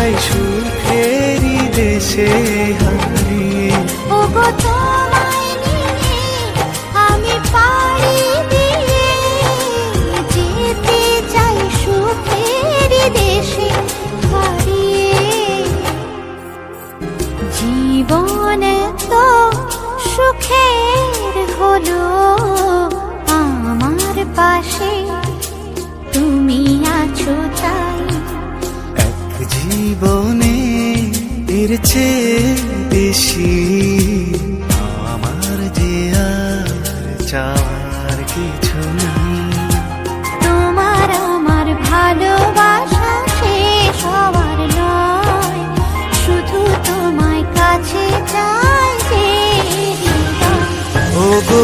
যাই সুখেরই দেশে হারিয়ে। ওগো তোমায় নিয়ে আমি পাড়ি দিয়ে যেতে চাই সুখেরই দেশে হারিয়ে। জীবন তো সুখের হলো আমার পাশে তুমি আছো তাই। এক জীবনে এর চেয়ে বেশি আমার যে আর চাওয়ার কিছু নেই। তোমার আমার ভালোবাসা শেষ হওয়ার নয়, শুধু তোমায় কাছে চাই যে হৃদয়। ওগো